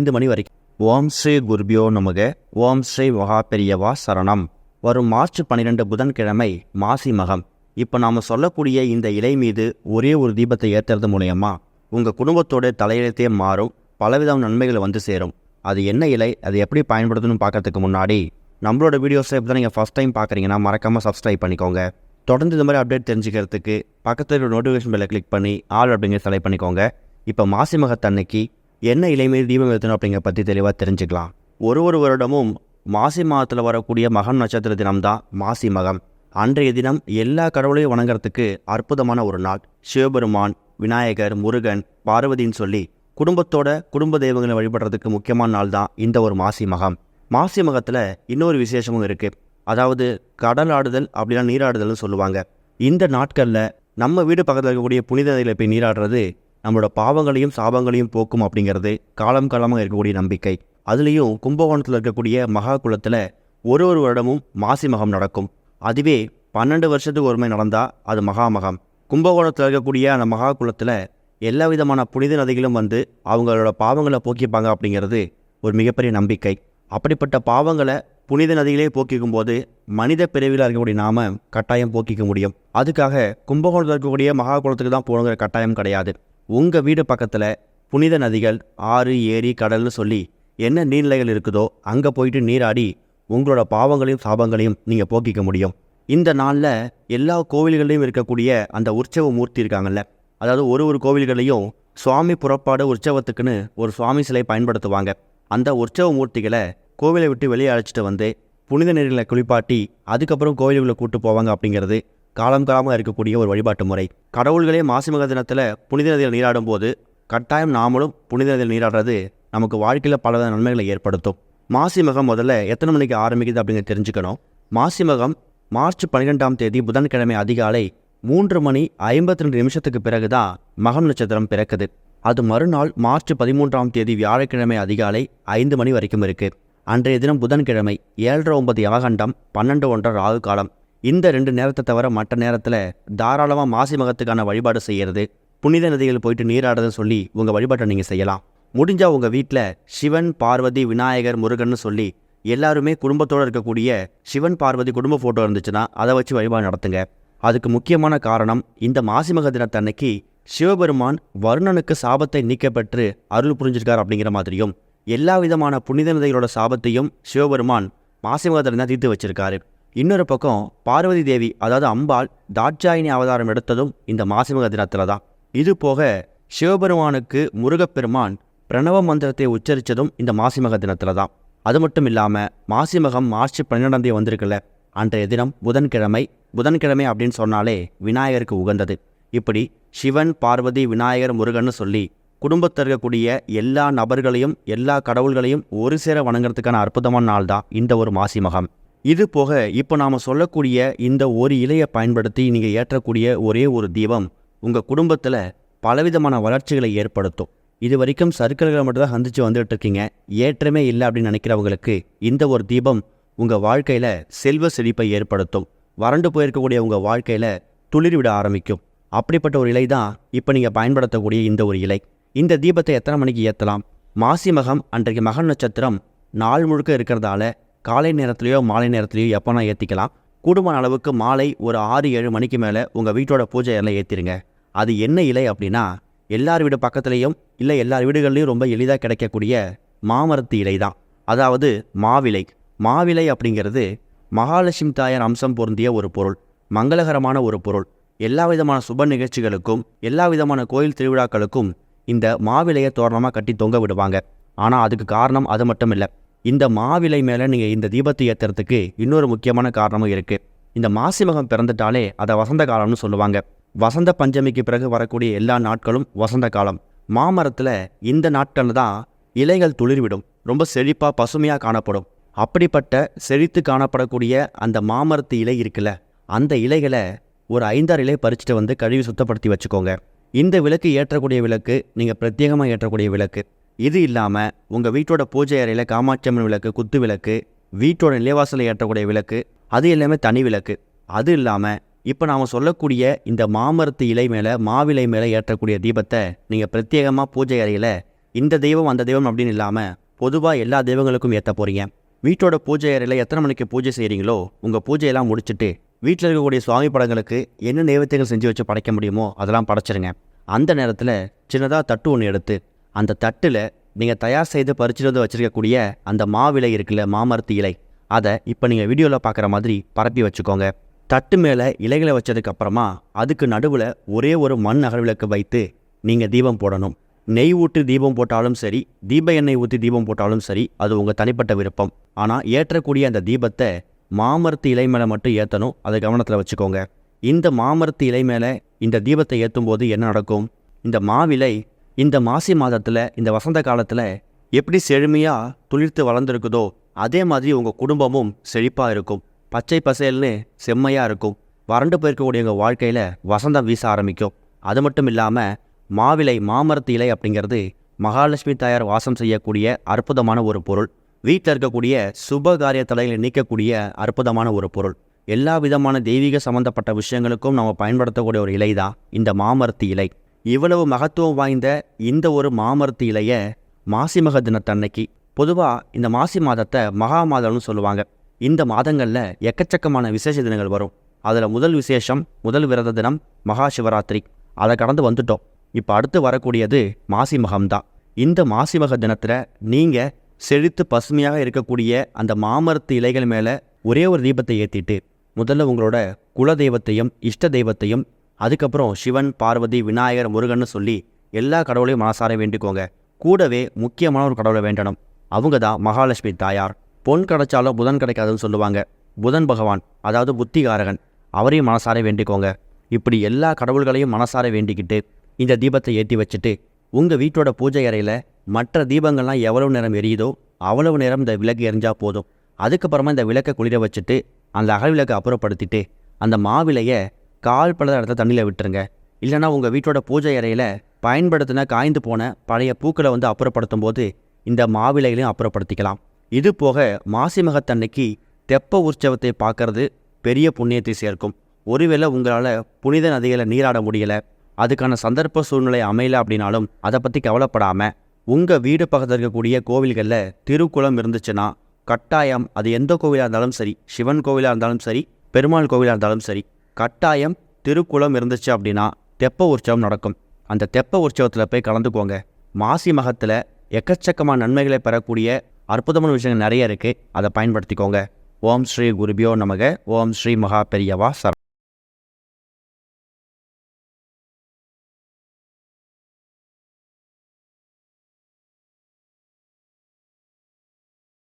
5 மணி வரைக்கும். ஓம் ஸ்ரீ குருபியோ நமக. ஓம் ஸ்ரீ மகா பெரியவா சரணம். வரும் மார்ச் 12 புதன்கிழமை மாசி மகம். இப்போ நாம் சொல்லக்கூடிய இந்த இலை மீது ஒரே ஒரு தீபத்தை ஏற்றுறது மூலயமா உங்கள் குடும்பத்தோட தலையெழுத்தே மாறும், பலவிதமான நன்மைகளை வந்து சேரும். அது என்ன இலை, அது எப்படி பயன்படுத்தணும்னு பார்க்கறதுக்கு முன்னாடி நம்மளோட வீடியோஸை இப்போ தான் நீங்கள் ஃபஸ்ட் டைம் பார்க்குறீங்கன்னா மறக்காமல் சப்ஸ்கிரைப் பண்ணிக்கோங்க. தொடர்ந்து இந்த மாதிரி அப்டேட் தெரிஞ்சுக்கிறதுக்கு பக்கத்தில் ஒரு நோட்டிஃபிகேஷன் பெல்லை கிளிக் பண்ணி ஆல் அப்படிங்கிற செலக்ட் பண்ணிக்கோங்க. இப்போ மாசி மகத்தன்னைக்கு என்ன இலை மீது தீபம் ஏற்றணும் அப்படிங்கிற பற்றி தெளிவாக தெரிஞ்சுக்கலாம். ஒரு வருடமும் மாசி மாதத்தில் வரக்கூடிய மகம் நட்சத்திர தினம்தான் மாசி மகம். அன்றைய தினம் எல்லா கடவுளையும் வணங்குறதுக்கு அற்புதமான ஒரு நாள். சிவபெருமான், விநாயகர், முருகன், பார்வதின்னு சொல்லி குடும்பத்தோட குடும்ப தெய்வங்களை வழிபடுறதுக்கு முக்கியமான நாள் தான் இந்த ஒரு மாசி மகம். மாசி மகத்தில் இன்னொரு விசேஷமும் இருக்குது. அதாவது கடல் ஆடுதல் அப்படின்னா நீராடுதல்னு சொல்லுவாங்க. இந்த நாட்களில் நம்ம வீடு பக்கத்தில் இருக்கக்கூடிய புனித நதிகளை போய் நீராடுறது நம்மளோட பாவங்களையும் சாபங்களையும் போக்கும் அப்படிங்கிறது காலம் காலமாக இருக்கக்கூடிய நம்பிக்கை. அதுலேயும் கும்பகோணத்தில் இருக்கக்கூடிய மகா குளத்தில் ஒரு வருடமும் மாசி மகம் நடக்கும். அதுவே 12 வருஷத்துக்கு ஒருமை நடந்தால் அது மகாமகம். கும்பகோணத்தில் இருக்கக்கூடிய அந்த மகா குளத்தில் எல்லா விதமான புனித நதிகளும் வந்து அவங்களோட பாவங்களை போக்கிப்பாங்க அப்படிங்கிறது ஒரு மிகப்பெரிய நம்பிக்கை. அப்படிப்பட்ட பாவங்களை புனித நதிகளே போக்கிக்கும் போது மனித பிறவியில் இருக்கக்கூடிய நாம கட்டாயம் போக்கிக்க முடியும். அதுக்காக கும்பகோணத்தில் இருக்கக்கூடிய மகா குளத்துக்கு தான் போகணுங்கிற கட்டாயம் கிடையாது. உங்கள் வீடு பக்கத்தில் புனித நதிகள், ஆறு, ஏரி, கடல்னு சொல்லி என்ன நீர்நிலைகள் இருக்குதோ அங்கே போயிட்டு நீராடி உங்களோட பாவங்களையும் சாபங்களையும் நீங்கள் போக்கிக்க முடியும். இந்த நாளில் எல்லா கோவில்களையும் இருக்கக்கூடிய அந்த உற்சவ மூர்த்தி இருக்காங்கல்ல, அதாவது ஒரு கோவில்களையும் சுவாமி புறப்பாடு உற்சவத்துக்குன்னு ஒரு சுவாமி சிலை பயன்படுத்துவாங்க. அந்த உற்சவ மூர்த்திகளை கோவிலை விட்டு வெளியே அழைச்சிட்டு வந்து புனித நீர்களை குளிப்பாட்டி அதுக்கப்புறம் கோவில்களை கூட்டு போவாங்க அப்படிங்கிறது காலம் காலமாக இருக்கக்கூடிய ஒரு வழிபாட்டு முறை. கடவுள்களே மாசி மக தினத்தில் புனித நதியில் நீராடும் போது கட்டாயம் நாமளும் புனித நதியில் நீராடுறது நமக்கு வாழ்க்கையில் பல நன்மைகளை ஏற்படுத்தும். மாசி மகம் முதல்ல எத்தனை மணிக்கு ஆரம்பிக்குது அப்படிங்கிறத தெரிஞ்சுக்கணும். மாசி மகம் மார்ச் 12ஆம் தேதி புதன்கிழமை அதிகாலை 3:52 பிறகு தான் மகம் நட்சத்திரம் பிறக்குது. அது மறுநாள் மார்ச் 13ஆம் தேதி வியாழக்கிழமை அதிகாலை 5 மணி வரைக்கும் இருக்குது. அன்றைய தினம் புதன்கிழமை 7:09 யமகண்டம், 12:01 ராகு காலம். இந்த 2 நேரத்தை தவிர மற்ற நேரத்தில் தாராளமாக மாசி மகத்துக்கான வழிபாடு செய்கிறது, புனித நதிகள் போயிட்டு நீராடுறதுன்னு சொல்லி உங்கள் வழிபாட்டை நீங்கள் செய்யலாம். முடிஞ்சால் உங்கள் வீட்டில் சிவன், பார்வதி, விநாயகர், முருகன்னு சொல்லி எல்லாருமே குடும்பத்தோடு இருக்கக்கூடிய சிவன் பார்வதி குடும்ப ஃபோட்டோ இருந்துச்சுன்னா அதை வச்சு வழிபாடு நடத்துங்க. அதுக்கு முக்கியமான காரணம், இந்த மாசி மக தினத்தன்னைக்கு சிவபெருமான் வருணனுக்கு சாபத்தை நீக்கப்பெற்று அருள் புரிஞ்சிருக்கார் அப்படிங்கிற மாதிரியும் எல்லா விதமான புனித நதிகளோட சாபத்தையும் சிவபெருமான் மாசி மகத்தில் தான் தீர்த்து வச்சிருக்காரு. இன்னொரு பக்கம் பார்வதி தேவி, அதாவது அம்பாள், தாட்சாயினி அவதாரம் எடுத்ததும் இந்த மாசி மக தினத்தில் தான். இது போக சிவபெருமானுக்கு முருகப்பெருமான் பிரணவ மந்திரத்தை உச்சரித்ததும் இந்த மாசி மக தினத்தில் தான். அது மட்டும் இல்லாமல் மாசி மகம் மார்ச் 12ஆம் தேதி வந்திருக்குல்ல, அன்றைய தினம் புதன்கிழமை. புதன்கிழமை அப்படின்னு சொன்னாலே விநாயகருக்கு உகந்தது. இப்படி சிவன், பார்வதி, விநாயகர், முருகன்னு சொல்லி குடும்பத்தில் இருக்கக்கூடிய எல்லா நபர்களையும் எல்லா கடவுள்களையும் ஒரு சேர வணங்குறதுக்கான அற்புதமான நாள் தான் இந்த ஒரு மாசி மகம். இது போக இப்போ நாம் சொல்லக்கூடிய இந்த ஒரு இலையை பயன்படுத்தி நீங்கள் ஏற்றக்கூடிய ஒரே ஒரு தீபம் உங்கள் குடும்பத்தில் பலவிதமான வளர்ச்சிகளை ஏற்படுத்தும். இது வரைக்கும் சர்க்கிள்களை மட்டும்தான் சந்திச்சு வந்துட்டு இருக்கீங்க, ஏற்றமே இல்லை அப்படின்னு நினைக்கிறவங்களுக்கு இந்த ஒரு தீபம் உங்கள் வாழ்க்கையில் செல்வ செழிப்பை ஏற்படுத்தும். வறண்டு போயிருக்கக்கூடிய உங்கள் வாழ்க்கையில் துளிர் விட ஆரம்பிக்கும். அப்படிப்பட்ட ஒரு இலை தான் இப்போ நீங்கள் பயன்படுத்தக்கூடிய இந்த ஒரு இலை. இந்த தீபத்தை எத்தனை மணிக்கு ஏற்றலாம்? மாசி மகம் அன்றைக்கு மகம் நட்சத்திரம் நாள் முழுக்க இருக்கிறதால காலை நேரத்துலையோ மாலை நேரத்துலையோ எப்போனா ஏற்றிக்கலாம். கூடுமான அளவுக்கு மாலை ஒரு 6-7 மணிக்கு மேலே உங்கள் வீட்டோட பூஜை எல்லாம் ஏற்றிருங்க. அது என்ன இலை அப்படின்னா, எல்லார் வீடு பக்கத்துலேயும் இல்லை எல்லார் வீடுகள்லையும் ரொம்ப எளிதாக கிடைக்கக்கூடிய மாமரத்து இலை தான். அதாவது மாவிலை. மாவிலை அப்படிங்கிறது மகாலட்சுமி தாயார் அம்சம் பொருந்திய ஒரு பொருள், மங்களகரமான ஒரு பொருள். எல்லா விதமான சுப நிகழ்ச்சிகளுக்கும் எல்லா விதமான கோயில் திருவிழாக்களுக்கும் இந்த மாவிலையை தோரணமாக கட்டி தொங்க விடுவாங்க. ஆனால் அதுக்கு காரணம் அது மட்டும் இல்லை. இந்த மாவிலை மேலே நீங்கள் இந்த தீபத்தை ஏற்றுறதுக்கு இன்னொரு முக்கியமான காரணமும் இருக்குது. இந்த மாசி மகம் பிறந்துட்டாலே அதை வசந்த காலம்னு சொல்லுவாங்க. வசந்த பஞ்சமிக்கு பிறகு வரக்கூடிய எல்லா நாட்களும் வசந்த காலம். மாமரத்தில் இந்த நாட்களில் தான் இலைகள் துளிர்விடும், ரொம்ப செழிப்பாக பசுமையாக காணப்படும். அப்படிப்பட்ட செழித்து காணப்படக்கூடிய அந்த மாமரத்து இலை இருக்குல்ல, அந்த இலைகளை ஒரு 5-6 இலை பறிச்சுட்டு வந்து கழுவி சுத்தப்படுத்தி வச்சுக்கோங்க. இந்த விளக்கு ஏற்றக்கூடிய விளக்கு நீங்கள் பிரத்யேகமாக ஏற்றக்கூடிய விளக்கு. இது இல்லாமல் உங்கள் வீட்டோட பூஜை அறையில் காமாட்சி அம்மன் விளக்கு, குத்து விளக்கு, வீட்டோட நிலைவாசலில் ஏற்றக்கூடிய விளக்கு, அது எல்லாமே தனி விளக்கு. அது இல்லாமல் இப்போ நாம் சொல்லக்கூடிய இந்த மாமரத்து இலை மேலே மாவிலை மேலே ஏற்றக்கூடிய தீபத்தை நீங்கள் பிரத்யேகமாக பூஜை அறையில் இந்த தெய்வம் அந்த தெய்வம் அப்படின்னு இல்லாமல் பொதுவாக எல்லா தெய்வங்களுக்கும் ஏற்ற போகிறீங்க. வீட்டோட பூஜை அறையில் எத்தனை மணிக்கு பூஜை செய்கிறீங்களோ உங்கள் பூஜையெல்லாம் முடிச்சுட்டு வீட்டில் இருக்கக்கூடிய சுவாமி படங்களுக்கு என்ன நைவேத்தியங்கள் செஞ்சு வச்சு படைக்க முடியுமோ அதெல்லாம் படைச்சிருங்க. அந்த நேரத்தில் சின்னதாக தட்டு ஒன்று எடுத்து அந்த தட்டில் நீங்கள் தயார் செய்து பறிச்சுட்டு வந்து வச்சுருக்கக்கூடிய அந்த மாவிலை இருக்குல்ல, மாமரத்து இலை, அதை இப்போ நீங்கள் வீடியோவில் பார்க்குற மாதிரி பரப்பி வச்சுக்கோங்க. தட்டு மேலே இலைகளை வச்சதுக்கப்புறமா அதுக்கு நடுவில் ஒரே ஒரு மண் அகல்விளக்கு வைத்து நீங்கள் தீபம் போடணும். நெய் ஊற்றி தீபம் போட்டாலும் சரி, தீப எண்ணெய் ஊற்றி தீபம் போட்டாலும் சரி, அது உங்கள் தனிப்பட்ட விருப்பம். ஆனால் ஏற்றக்கூடிய அந்த தீபத்தை மாமரத்து இலை மேலே மட்டும் ஏற்றணும். அதை கவனத்தில் வச்சுக்கோங்க. இந்த மாமரத்து இலை மேலே இந்த தீபத்தை ஏற்றும் போது என்ன நடக்கும்? இந்த மாவிலை இந்த மாசி மாதத்தில் இந்த வசந்த காலத்தில் எப்படி செழுமையாக துளிர்த்து வளர்ந்துருக்குதோ அதே மாதிரி உங்கள் குடும்பமும் செழிப்பாக இருக்கும். பச்சை பசேல்னு செம்மையாக இருக்கும். வறண்டு போயிருக்கக்கூடிய உங்கள் வாழ்க்கையில் வசந்தம் வீச ஆரம்பிக்கும். அது மட்டும் இல்லாமல் மாவிலை, மாமரத்து இலை அப்படிங்கிறது மகாலட்சுமி தாயார் வாசம் செய்யக்கூடிய அற்புதமான ஒரு பொருள். வீட்டில் இருக்கக்கூடிய சுப காரிய தடைகளை நீக்கக்கூடிய அற்புதமான ஒரு பொருள். எல்லா விதமான தெய்வீக சம்பந்தப்பட்ட விஷயங்களுக்கும் நம்ம பயன்படுத்தக்கூடிய ஒரு இலை தான் இந்த மாமரத்து இலை. இவ்வளவு மகத்துவம் வாய்ந்த இந்த ஒரு மாமரத்து இலையை மாசி மக தினத்தன்னைக்கு, பொதுவாக இந்த மாசி மாதத்தை மகா மாதம்னு சொல்லுவாங்க. இந்த மாதங்களில் எக்கச்சக்கமான விசேஷ தினங்கள் வரும். அதில் முதல் விசேஷம், முதல் விரத தினம் மகா சிவராத்திரி. அதை கடந்து வந்துட்டோம். இப்போ அடுத்து வரக்கூடியது மாசி மகம்தான். இந்த மாசி மக தினத்தில் நீங்கள் செழித்து பசுமையாக இருக்கக்கூடிய அந்த மாமரத்து இலைகள் மேலே ஒரே ஒரு தீபத்தை ஏற்றிட்டு முதல்ல உங்களோட குல தெய்வத்தையும் இஷ்ட தெய்வத்தையும், அதுக்கப்புறம் சிவன், பார்வதி, விநாயகர், முருகன்னு சொல்லி எல்லா கடவுளையும் மனசார வேண்டிக்கோங்க. கூடவே முக்கியமான ஒரு கடவுளை வேண்டணும். அவங்க தான் மகாலட்சுமி தாயார். பொன் கிடைச்சாலும் புதன் கிடைக்காதுன்னு சொல்லுவாங்க. புதன் பகவான், அதாவது புத்திகாரகன், அவரையும் மனசார வேண்டிக்கோங்க. இப்படி எல்லா கடவுள்களையும் மனசார வேண்டிக்கிட்டு இந்த தீபத்தை ஏற்றி வச்சுட்டு உங்கள் வீட்டோட பூஜை அறையில் மற்ற தீபங்கள்லாம் எவ்வளவு நேரம் எரியுதோ அவ்வளவு நேரம் இந்த விளக்கு எரிஞ்சால் போதும். அதுக்கப்புறமா இந்த விளக்கை குளிர வச்சுட்டு அந்த அகல் விளக்கை அப்புறப்படுத்திட்டு அந்த மாவிலையை கால் பல இடத்துல தண்ணியில் விட்டுருங்க. இல்லைனா உங்கள் வீட்டோட பூஜை அறையில் பயன்படுத்தின காய்ந்து போன பழைய பூக்களை அப்புறப்படுத்தும் போது இந்த மாவிலைகளையும் அப்புறப்படுத்திக்கலாம். இது போக மாசி மகத்தன்னைக்கு தெப்ப உற்சவத்தை பார்க்கறது பெரிய புண்ணியத்தை சேர்க்கும். ஒருவேளை உங்களால் புனித நதிகளை நீராட முடியலை, அதுக்கான சந்தர்ப்ப சூழ்நிலை அமையல அப்படின்னாலும் அதை பற்றி கவலைப்படாமல் உங்கள் வீடு பக்கத்தில் இருக்கக்கூடிய கோவில்களில் திருக்குளம் இருந்துச்சுன்னா கட்டாயம், அது எந்த கோவிலாக இருந்தாலும் சரி, சிவன் கோவிலாக இருந்தாலும் சரி, பெருமாள் கோவிலாக இருந்தாலும் சரி, கட்டாயம் திருக்குளம் இருந்துச்சு அப்படின்னா தெப்ப உற்சவம் நடக்கும். அந்த தெப்ப உற்சவத்தில் போய் கலந்துக்கோங்க. மாசி மகத்தில் எக்கச்சக்கமான நன்மைகளை பெறக்கூடிய அற்புதமான விஷயங்கள் நிறைய இருக்குது. அதை பயன்படுத்திக்கோங்க. ஓம் ஸ்ரீ குருபியோ நமக. ஓம் ஸ்ரீ மகா பெரியவா சரணம்.